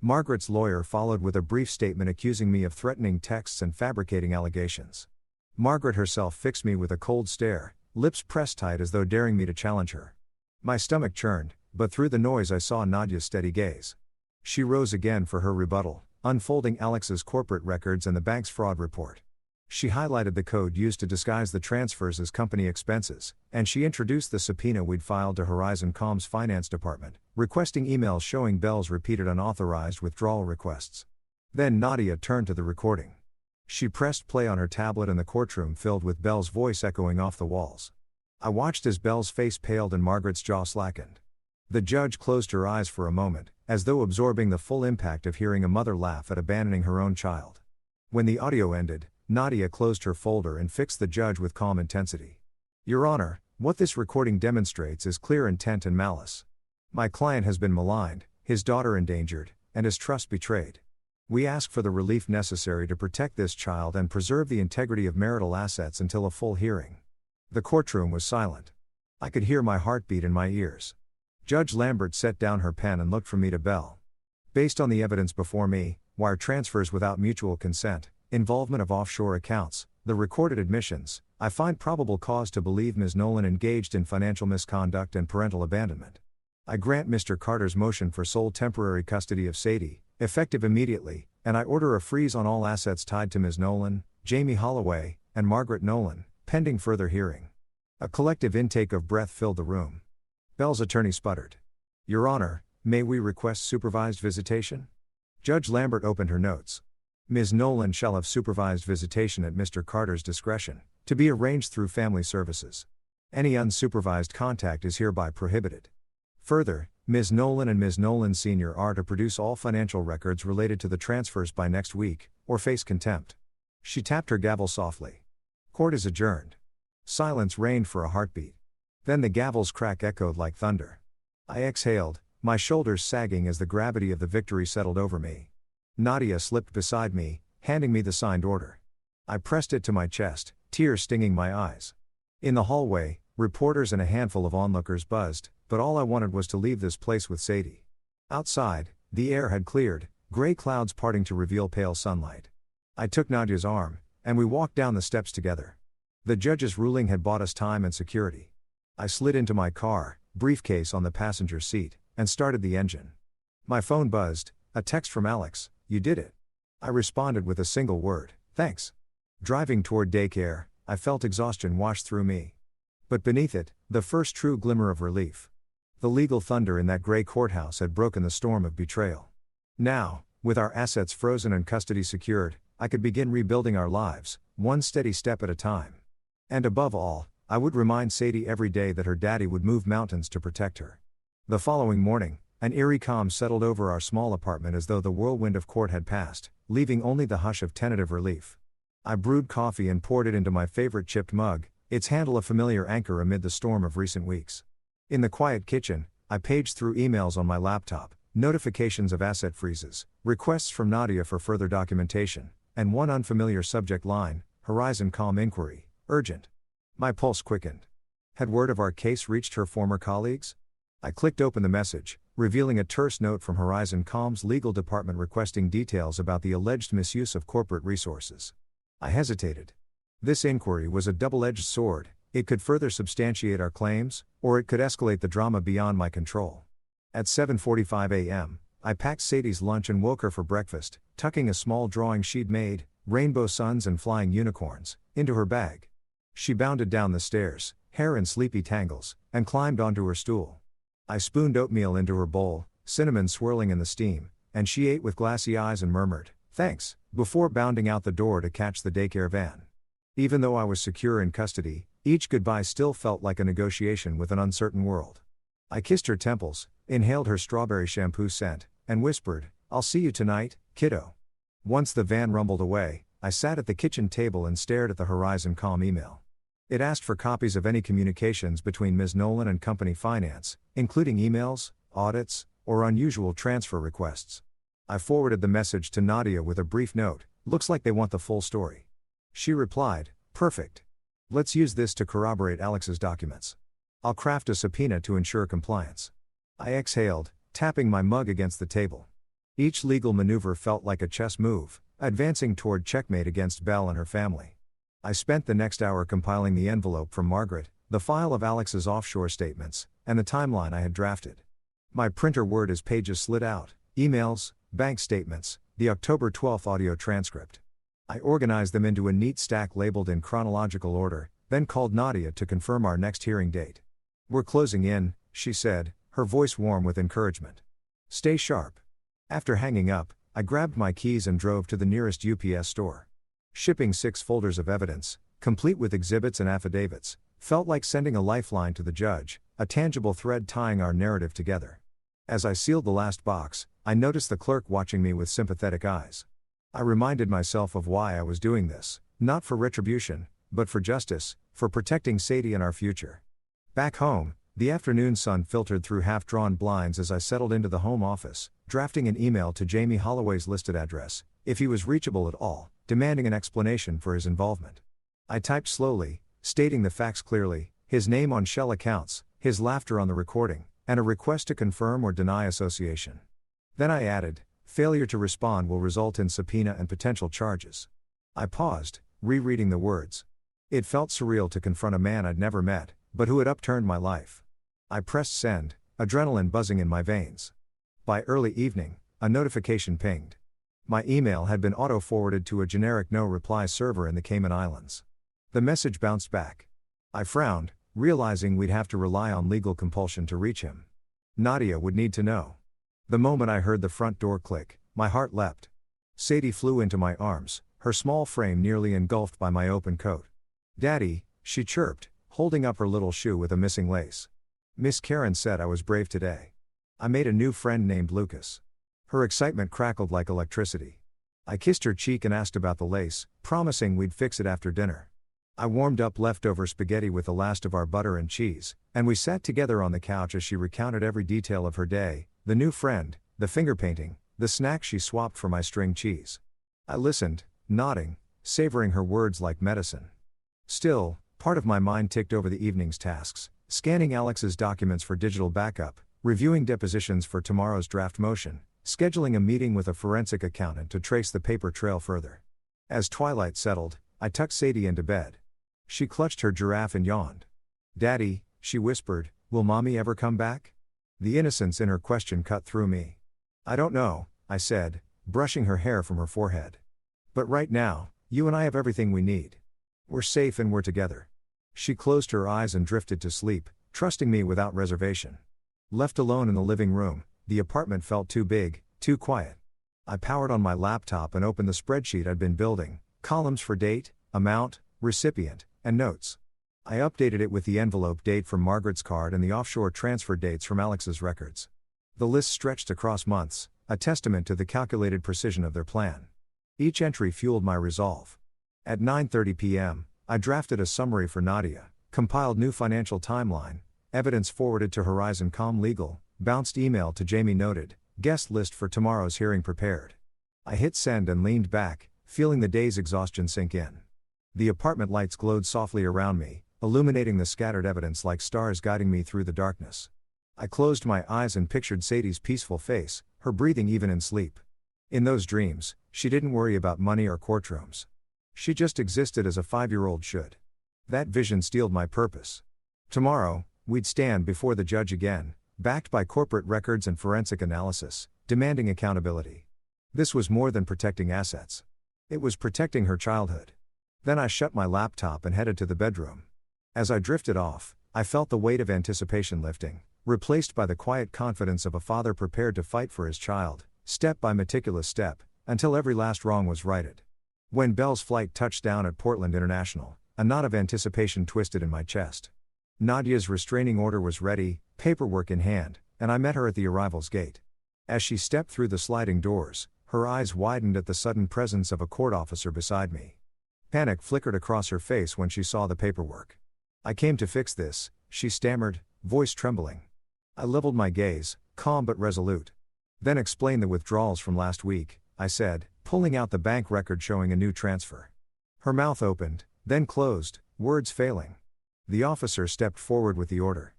Speaker 1: Margaret's lawyer followed with a brief statement accusing me of threatening texts and fabricating allegations. Margaret herself fixed me with a cold stare, lips pressed tight as though daring me to challenge her. My stomach churned, but through the noise I saw Nadia's steady gaze. She rose again for her rebuttal, unfolding Alex's corporate records and the bank's fraud report. She highlighted the code used to disguise the transfers as company expenses, and she introduced the subpoena we'd filed to Horizon Com's finance department, requesting emails showing Belle's repeated unauthorized withdrawal requests. Then Nadia turned to the recording. She pressed play on her tablet and the courtroom filled with Belle's voice echoing off the walls. I watched as Belle's face paled and Margaret's jaw slackened. The judge closed her eyes for a moment, as though absorbing the full impact of hearing a mother laugh at abandoning her own child. When the audio ended, Nadia closed her folder and fixed the judge with calm intensity. Your Honor, what this recording demonstrates is clear intent and malice. My client has been maligned, his daughter endangered, and his trust betrayed. We ask for the relief necessary to protect this child and preserve the integrity of marital assets until a full hearing. The courtroom was silent. I could hear my heartbeat in my ears. Judge Lambert set down her pen and looked from me to Belle. Based on the evidence before me, wire transfers without mutual consent, involvement of offshore accounts, the recorded admissions, I find probable cause to believe Ms. Nolan engaged in financial misconduct and parental abandonment. I grant Mr. Carter's motion for sole temporary custody of Sadie, effective immediately, and I order a freeze on all assets tied to Ms. Nolan, JAIME Holloway, and Margaret Nolan, pending further hearing. A collective intake of breath filled the room. Belle's attorney sputtered. Your Honor, may we request supervised visitation? Judge Lambert opened her notes. Ms. Nolan shall have supervised visitation at Mr. Carter's discretion, to be arranged through family services. Any unsupervised contact is hereby prohibited. Further, Ms. Nolan and Ms. Nolan Sr. are to produce all financial records related to the transfers by next week, or face contempt. She tapped her gavel softly. Court is adjourned. Silence reigned for a heartbeat. Then the gavel's crack echoed like thunder. I exhaled, my shoulders sagging as the gravity of the victory settled over me. Nadia slipped beside me, handing me the signed order. I pressed it to my chest, tears stinging my eyes. In the hallway, reporters and a handful of onlookers buzzed, but all I wanted was to leave this place with Sadie. Outside, the air had cleared, gray clouds parting to reveal pale sunlight. I took Nadia's arm, and we walked down the steps together. The judge's ruling had bought us time and security. I slid into my car, briefcase on the passenger seat, and started the engine. My phone buzzed, a text from Alex, you did it. I responded with a single word, thanks. Driving toward daycare, I felt exhaustion wash through me. But beneath it, the first true glimmer of relief. The legal thunder in that gray courthouse had broken the storm of betrayal. Now, with our assets frozen and custody secured, I could begin rebuilding our lives, one steady step at a time. And above all, I would remind Sadie every day that her daddy would move mountains to protect her. The following morning, an eerie calm settled over our small apartment as though the whirlwind of court had passed, leaving only the hush of tentative relief. I brewed coffee and poured it into my favorite chipped mug, its handle a familiar anchor amid the storm of recent weeks. In the quiet kitchen, I paged through emails on my laptop, notifications of asset freezes, requests from Nadia for further documentation, and one unfamiliar subject line, Horizon Com inquiry, urgent. My pulse quickened. Had word of our case reached her former colleagues? I clicked open the message, revealing a terse note from Horizon Com's legal department requesting details about the alleged misuse of corporate resources. I hesitated. This inquiry was a double-edged sword. It could further substantiate our claims, or it could escalate the drama beyond my control. At 7:45 a.m., I packed Sadie's lunch and woke her for breakfast, tucking a small drawing she'd made, rainbow suns and flying unicorns, into her bag. She bounded down the stairs, hair in sleepy tangles, and climbed onto her stool. I spooned oatmeal into her bowl, cinnamon swirling in the steam, and she ate with glassy eyes and murmured, "Thanks," before bounding out the door to catch the daycare van. Even though I was secure in custody, each goodbye still felt like a negotiation with an uncertain world. I kissed her temples, inhaled her strawberry shampoo scent, and whispered, "I'll see you tonight, kiddo." Once the van rumbled away, I sat at the kitchen table and stared at the Horizon Com email. It asked for copies of any communications between Ms. Nolan and company finance, including emails, audits, or unusual transfer requests. I forwarded the message to Nadia with a brief note, "Looks like they want the full story." She replied, "Perfect. Let's use this to corroborate Alex's documents. I'll craft a subpoena to ensure compliance." I exhaled, tapping my mug against the table. Each legal maneuver felt like a chess move, advancing toward checkmate against Belle and her family. I spent the next hour compiling the envelope from Margaret, the file of Alex's offshore statements, and the timeline I had drafted. My printer word as pages slid out, emails, bank statements, the October 12th audio transcript. I organized them into a neat stack labeled in chronological order, then called Nadia to confirm our next hearing date. "We're closing in," she said, her voice warm with encouragement. "Stay sharp." After hanging up, I grabbed my keys and drove to the nearest UPS store. Shipping 6 folders of evidence, complete with exhibits and affidavits, felt like sending a lifeline to the judge, a tangible thread tying our narrative together. As I sealed the last box, I noticed the clerk watching me with sympathetic eyes. I reminded myself of why I was doing this, not for retribution, but for justice, for protecting Sadie and our future. Back home, the afternoon sun filtered through half-drawn blinds as I settled into the home office, drafting an email to Jamie Holloway's listed address, if he was reachable at all, demanding an explanation for his involvement. I typed slowly, stating the facts clearly, his name on shell accounts, his laughter on the recording, and a request to confirm or deny association. Then I added, "Failure to respond will result in subpoena and potential charges." I paused, rereading the words. It felt surreal to confront a man I'd never met, but who had upturned my life. I pressed send, adrenaline buzzing in my veins. By early evening, a notification pinged. My email had been auto-forwarded to a generic no-reply server in the Cayman Islands. The message bounced back. I frowned, realizing we'd have to rely on legal compulsion to reach him. Nadia would need to know. The moment I heard the front door click, my heart leapt. Sadie flew into my arms, her small frame nearly engulfed by my open coat. "Daddy," she chirped, holding up her little shoe with a missing lace. "Miss Karen said I was brave today. I made a new friend named Lucas." Her excitement crackled like electricity. I kissed her cheek and asked about the lace, promising we'd fix it after dinner. I warmed up leftover spaghetti with the last of our butter and cheese, and we sat together on the couch as she recounted every detail of her day, the new friend, the finger painting, the snack she swapped for my string cheese. I listened, nodding, savoring her words like medicine. Still, part of my mind ticked over the evening's tasks, scanning Alex's documents for digital backup, reviewing depositions for tomorrow's draft motion, scheduling a meeting with a forensic accountant to trace the paper trail further. As twilight settled, I tucked Sadie into bed. She clutched her giraffe and yawned. "Daddy," she whispered, "will Mommy ever come back?" The innocence in her question cut through me. "I don't know," I said, brushing her hair from her forehead. "But right now, you and I have everything we need. We're safe and we're together." She closed her eyes and drifted to sleep, trusting me without reservation. Left alone in the living room, the apartment felt too big, too quiet. I powered on my laptop and opened the spreadsheet I'd been building, columns for date, amount, recipient, and notes. I updated it with the envelope date from Margaret's card and the offshore transfer dates from Alex's records. The list stretched across months, a testament to the calculated precision of their plan. Each entry fueled my resolve. At 9:30 p.m., I drafted a summary for Nadia, compiled new financial timeline, evidence forwarded to Horizon Com Legal, bounced email to Jamie noted, guest list for tomorrow's hearing prepared. I hit send and leaned back, feeling the day's exhaustion sink in. The apartment lights glowed softly around me, illuminating the scattered evidence like stars guiding me through the darkness. I closed my eyes and pictured Sadie's peaceful face, her breathing even in sleep. In those dreams, she didn't worry about money or courtrooms. She just existed as a 5-year-old should. That vision steeled my purpose. Tomorrow, we'd stand before the judge again, backed by corporate records and forensic analysis, demanding accountability. This was more than protecting assets. It was protecting her childhood. Then I shut my laptop and headed to the bedroom. As I drifted off, I felt the weight of anticipation lifting, replaced by the quiet confidence of a father prepared to fight for his child, step by meticulous step, until every last wrong was righted. When Belle's flight touched down at Portland International, a knot of anticipation twisted in my chest. Nadia's restraining order was ready, paperwork in hand, and I met her at the arrival's gate. As she stepped through the sliding doors, her eyes widened at the sudden presence of a court officer beside me. Panic flickered across her face when she saw the paperwork. "I came to fix this," she stammered, voice trembling. I leveled my gaze, calm but resolute. "Then explain the withdrawals from last week," I said, pulling out the bank record showing a new transfer. Her mouth opened, then closed, words failing. The officer stepped forward with the order.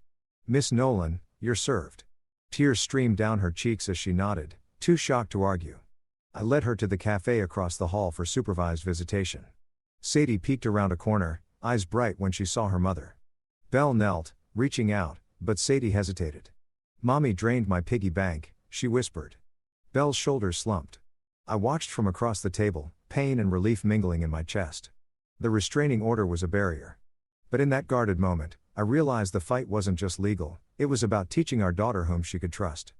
Speaker 1: "Miss Nolan, you're served." Tears streamed down her cheeks as she nodded, too shocked to argue. I led her to the cafe across the hall for supervised visitation. Sadie peeked around a corner, eyes bright when she saw her mother. Belle knelt, reaching out, but Sadie hesitated. "Mommy drained my piggy bank," she whispered. Belle's shoulders slumped. I watched from across the table, pain and relief mingling in my chest. The restraining order was a barrier. But in that guarded moment, I realized the fight wasn't just legal, it was about teaching our daughter whom she could trust.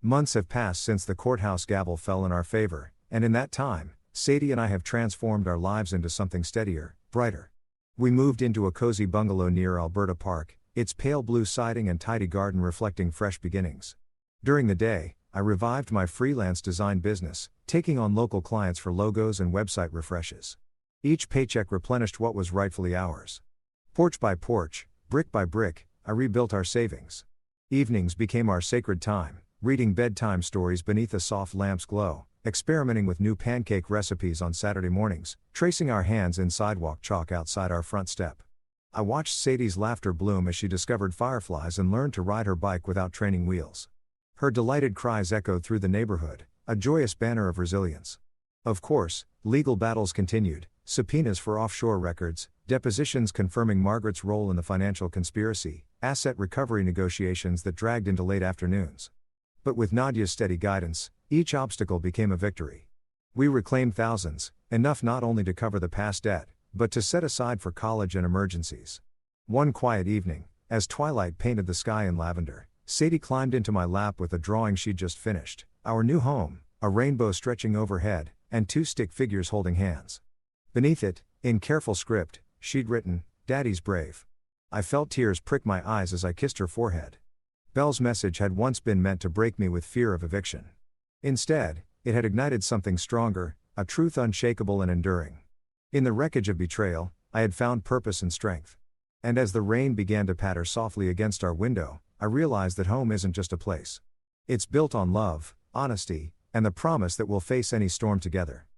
Speaker 1: Months have passed since the courthouse gavel fell in our favor, and in that time, Sadie and I have transformed our lives into something steadier, brighter. We moved into a cozy bungalow near Alberta Park, its pale blue siding and tidy garden reflecting fresh beginnings. During the day, I revived my freelance design business, taking on local clients for logos and website refreshes. Each paycheck replenished what was rightfully ours. Porch by porch, brick by brick, I rebuilt our savings. Evenings became our sacred time, reading bedtime stories beneath a soft lamp's glow, experimenting with new pancake recipes on Saturday mornings, tracing our hands in sidewalk chalk outside our front step. I watched Sadie's laughter bloom as she discovered fireflies and learned to ride her bike without training wheels. Her delighted cries echoed through the neighborhood, a joyous banner of resilience. Of course, legal battles continued, subpoenas for offshore records, depositions confirming Margaret's role in the financial conspiracy, asset recovery negotiations that dragged into late afternoons. But with Nadia's steady guidance, each obstacle became a victory. We reclaimed thousands, enough not only to cover the past debt, but to set aside for college and emergencies. One quiet evening, as twilight painted the sky in lavender, Sadie climbed into my lap with a drawing she'd just finished, our new home, a rainbow stretching overhead, and two stick figures holding hands. Beneath it, in careful script, she'd written, "Daddy's brave." I felt tears prick my eyes as I kissed her forehead. Belle's message had once been meant to break me with fear of eviction. Instead, it had ignited something stronger, a truth unshakable and enduring. In the wreckage of betrayal, I had found purpose and strength. And as the rain began to patter softly against our window, I realized that home isn't just a place. It's built on love, honesty, and the promise that we'll face any storm together.